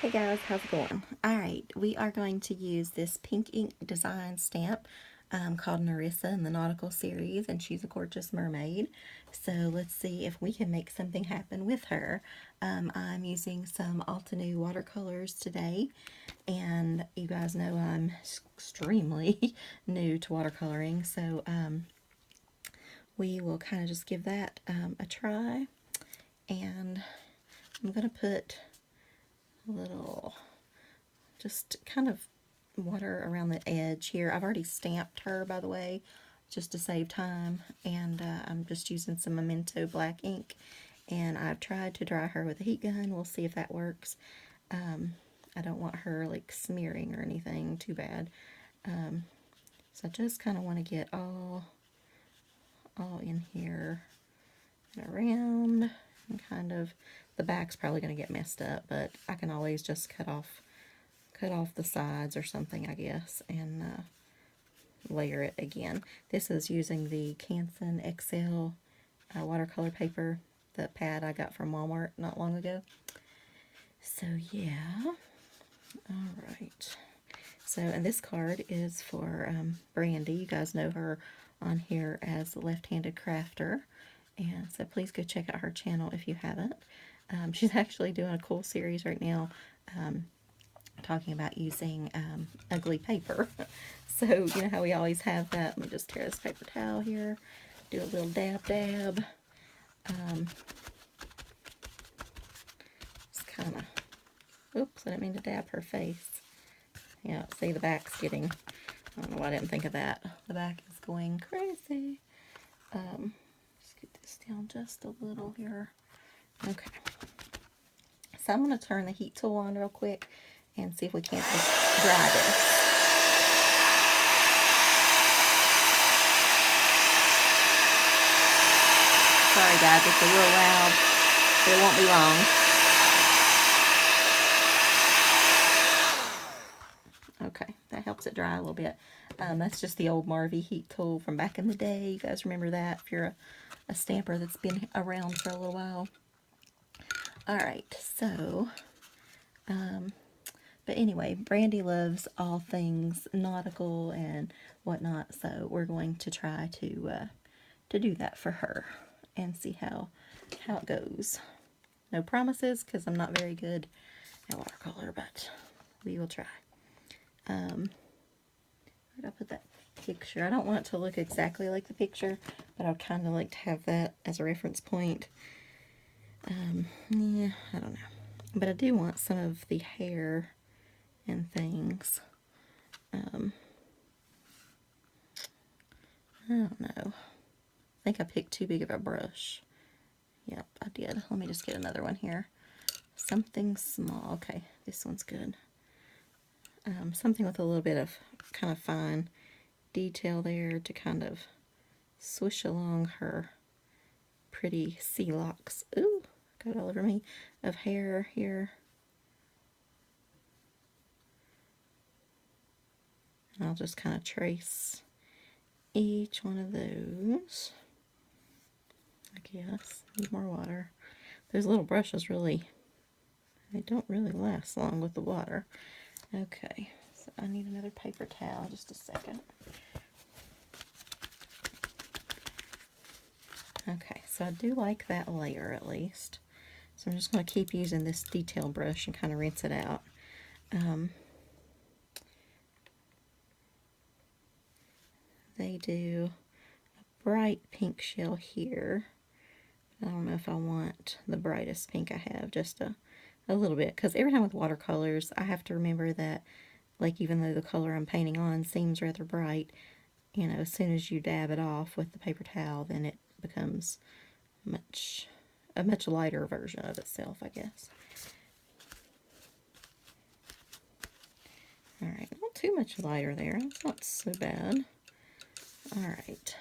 Hey guys, how's it going? Alright, we are going to use this pink ink design stamp called Narissa in the Nautical series, and she's a gorgeous mermaid. So let's see if we can make something happen with her. I'm using some Altenew watercolors today, and you guys know I'm extremely new to watercoloring, so we will kind of just give that a try. And I'm going to put a little just kind of water around the edge here. I've already stamped her, by the way, just to save time, and I'm just using some Memento black ink, and I've tried to dry her with a heat gun. We'll see if that works. I don't want her like smearing or anything too bad, so I just kind of want to get all in here and around, and kind of the back's probably going to get messed up, but I can always just cut off the sides or something, I guess, and layer it again. This is using the Canson XL watercolor paper, the pad I got from Walmart not long ago. So yeah, alright. So, and this card is for Brandy. You guys know her on here as the Left-Handed Crafter, and so please go check out her channel if you haven't. She's actually doing a cool series right now, talking about using ugly paper. So, you know how we always have that. Let me just tear this paper towel here, do a little dab. Just kind of, oops, I didn't mean to dab her face. Yeah, see, the back's getting, I don't know why I didn't think of that. The back is going crazy. Just get this down just a little here. Okay. So I'm going to turn the heat tool on real quick and see if we can't just dry this. Sorry guys, it's a little loud, but it won't be long. Okay, that helps it dry a little bit. That's just the old Marvy heat tool from back in the day. You guys remember that if you're a stamper that's been around for a little while. Alright, so, but anyway, Brandy loves all things nautical and whatnot, so we're going to try to do that for her and see how it goes. No promises, because I'm not very good at watercolor, but we will try. Where did I put that picture? I don't want it to look exactly like the picture, but I'd kind of like to have that as a reference point. Yeah, I don't know. But I do want some of the hair and things. I don't know. I think I picked too big of a brush. Yep, I did. Let me just get another one here. Something small. Okay, this one's good. Something with a little bit of kind of fine detail there to kind of swish along her pretty sea locks. Ooh, got all over me, of hair here. And I'll just kind of trace each one of those. I guess. Need more water. Those little brushes really, they don't really last long with the water. Okay, so I need another paper towel. Just a second. Okay, so I do like that layer at least. So I'm just going to keep using this detail brush and kind of rinse it out. They do a bright pink shell here. I don't know if I want the brightest pink I have, just a little bit. Because every time with watercolors, I have to remember that, like, even though the color I'm painting on seems rather bright, you know, as soon as you dab it off with the paper towel, then it becomes a much lighter version of itself, I guess. Alright, not too much lighter there. That's not so bad. Alright,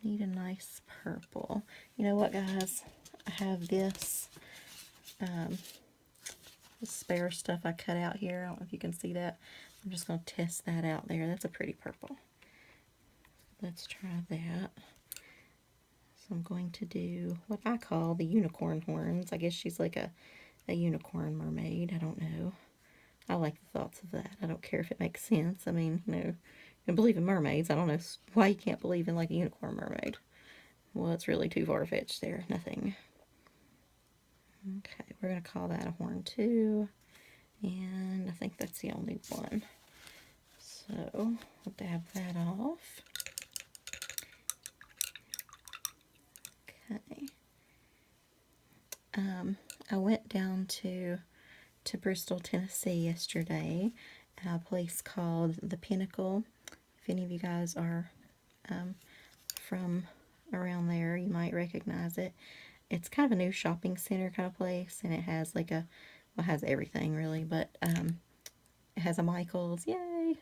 need a nice purple. You know what, guys? I have this, the spare stuff I cut out here. I don't know if you can see that. I'm just going to test that out there. That's a pretty purple. Let's try that. So I'm going to do what I call the unicorn horns. I guess she's like a a unicorn mermaid. I don't know. I like the thoughts of that. I don't care if it makes sense. I mean, you can believe in mermaids. I don't know why you can't believe in like a unicorn mermaid. Well, it's really too far-fetched there. Nothing. Okay, we're going to call that a horn too. And I think that's the only one. So we'll dab that off. Okay. I went down to Bristol, Tennessee yesterday at a place called The Pinnacle. If any of you guys are from around there, you might recognize it. It's kind of a new shopping center kind of place, and it has like well, it has everything really, but it has a Michael's, yay,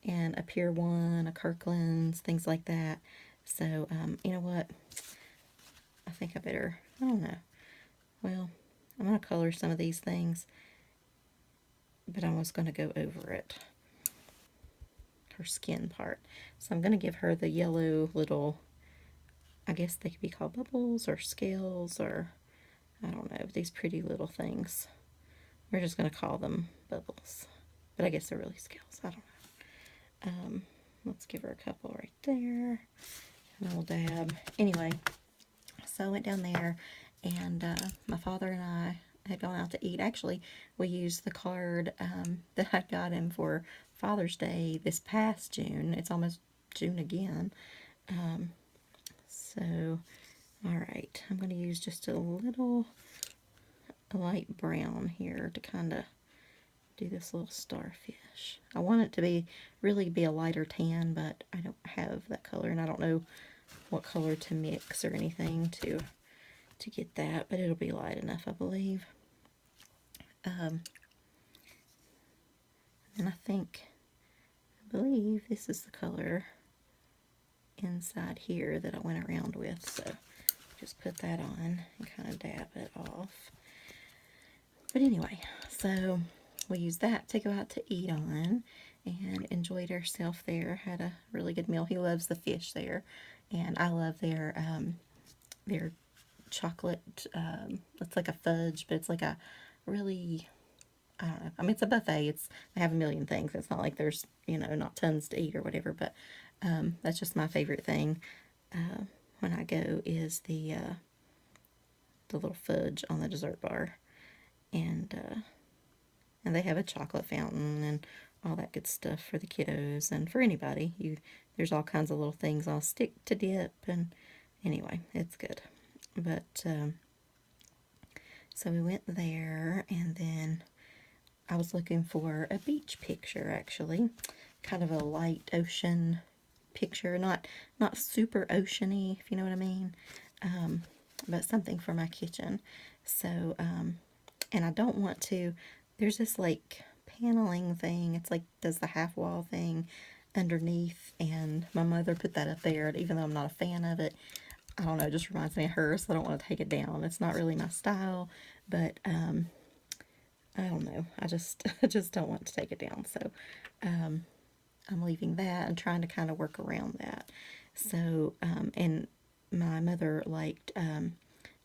and a Pier 1, a Kirkland's, things like that. So, you know what? I think I better, I don't know. Well, I'm going to color some of these things, but I'm just going to go over it. Her skin part. So I'm going to give her the yellow little, I guess they could be called bubbles or scales or, I don't know, these pretty little things. We're just going to call them bubbles. But I guess they're really scales. I don't know. Let's give her a couple right there. And we'll dab. Anyway, so I went down there, and my father and I had gone out to eat. Actually, we used the card that I got him for Father's Day this past June. It's almost June again. So, alright, I'm going to use just a little light brown here to kind of do this little starfish. I want it to really be a lighter tan, but I don't have that color, and I don't know what color to mix or anything to get that, but it'll be light enough, I believe. And I believe this is the color inside here that I went around with, so just put that on and kind of dab it off. But anyway, so we used that to go out to eat on and enjoyed ourselves there. Had a really good meal. He loves the fish there, and I love their chocolate. It's like a fudge, but it's like a really, I don't know. I mean, it's a buffet. They have a million things. It's not like there's, not tons to eat or whatever, but that's just my favorite thing when I go is the little fudge on the dessert bar. And they have a chocolate fountain and all that good stuff for the kiddos and for anybody. There's all kinds of little things on a stick to dip, and anyway, it's good. But so we went there, and then I was looking for a beach picture, actually, kind of a light ocean picture, not super oceany, if you know what I mean, but something for my kitchen. So and I don't want to, there's this like paneling thing, it's like does the half wall thing underneath, and my mother put that up there, even though I'm not a fan of it. I don't know, it just reminds me of her, so I don't want to take it down. It's not really my style, but I don't know, I just don't want to take it down, so I'm leaving that and trying to kind of work around that. So and my mother liked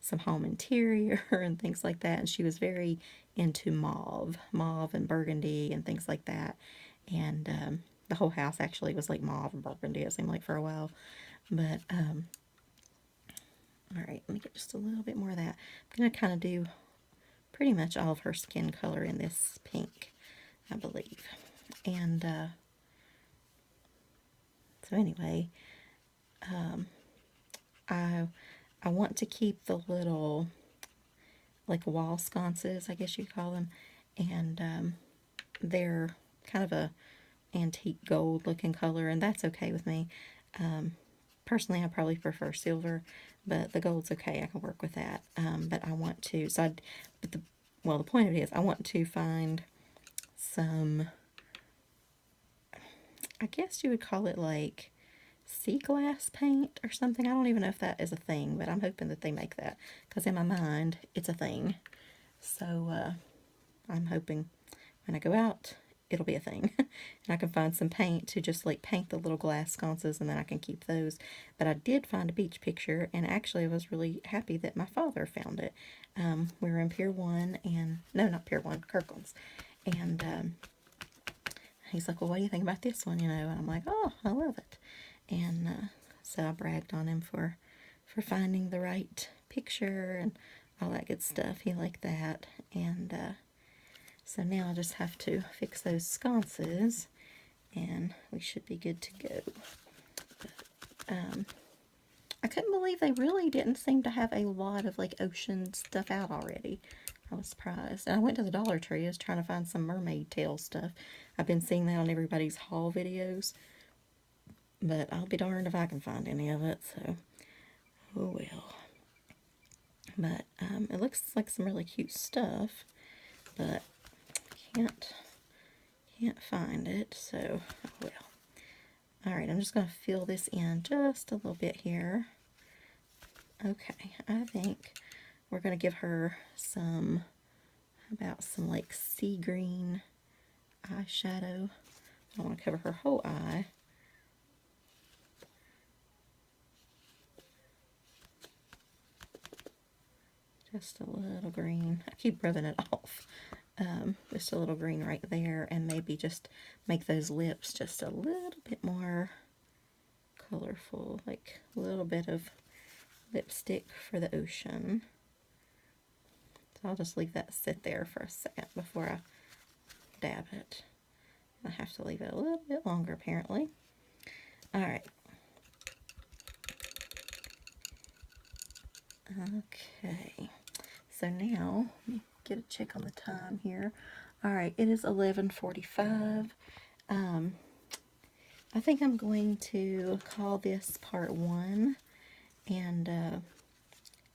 some home interior and things like that, and she was very into mauve and burgundy and things like that, and the whole house actually was like mauve and burgundy, it seemed like, for a while. But alright, let me get just a little bit more of that. I'm going to kind of do pretty much all of her skin color in this pink, I believe. And so anyway, I want to keep the little, like, wall sconces, I guess you'd call them, and they're kind of a antique gold looking color, and that's okay with me. Personally, I probably prefer silver, but the gold's okay, I can work with that. But I want to, the point of it is, I want to find some, I guess you would call it like sea glass paint or something. I don't even know if that is a thing, but I'm hoping that they make that, because in my mind it's a thing. So I'm hoping when I go out it'll be a thing. And I can find some paint to just like paint the little glass sconces, and then I can keep those. But I did find a beach picture, and actually I was really happy that my father found it. We were in Pier 1, and no, not Pier 1, Kirkland's. And he's like, well, what do you think about this one, you know? And I'm like, oh, I love it. And so I bragged on him for finding the right picture and all that good stuff. He liked that. And so now I just have to fix those sconces, and we should be good to go. But, I couldn't believe they really didn't seem to have a lot of like ocean stuff out already. I was surprised. And I went to the Dollar Tree. I was trying to find some mermaid tail stuff. I've been seeing that on everybody's haul videos, but I'll be darned if I can find any of it, so oh well. But it looks like some really cute stuff, but can't find it, so oh well. Alright, I'm just going to fill this in just a little bit here. Okay, I think we're going to give her some, how about some like sea green eyeshadow. I don't want to cover her whole eye. Just a little green. I keep rubbing it off. Just a little green right there, and maybe just make those lips just a little bit more colorful, like a little bit of lipstick for the ocean. So I'll just leave that sit there for a second before I dab it. I have to leave it a little bit longer apparently. Alright. Okay. So now, let me get a check on the time here. Alright, it is 11:45. I think I'm going to call this part 1, and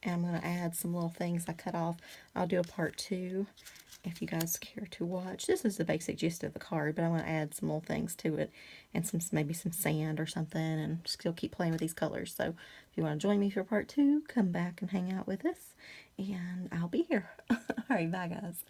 I'm going to add some little things I cut off. I'll do a part 2 if you guys care to watch. This is the basic gist of the card, but I want to add some little things to it, and maybe some sand or something, and still keep playing with these colors. So if you want to join me for part 2, come back and hang out with us, and I'll be here. Alright, bye guys.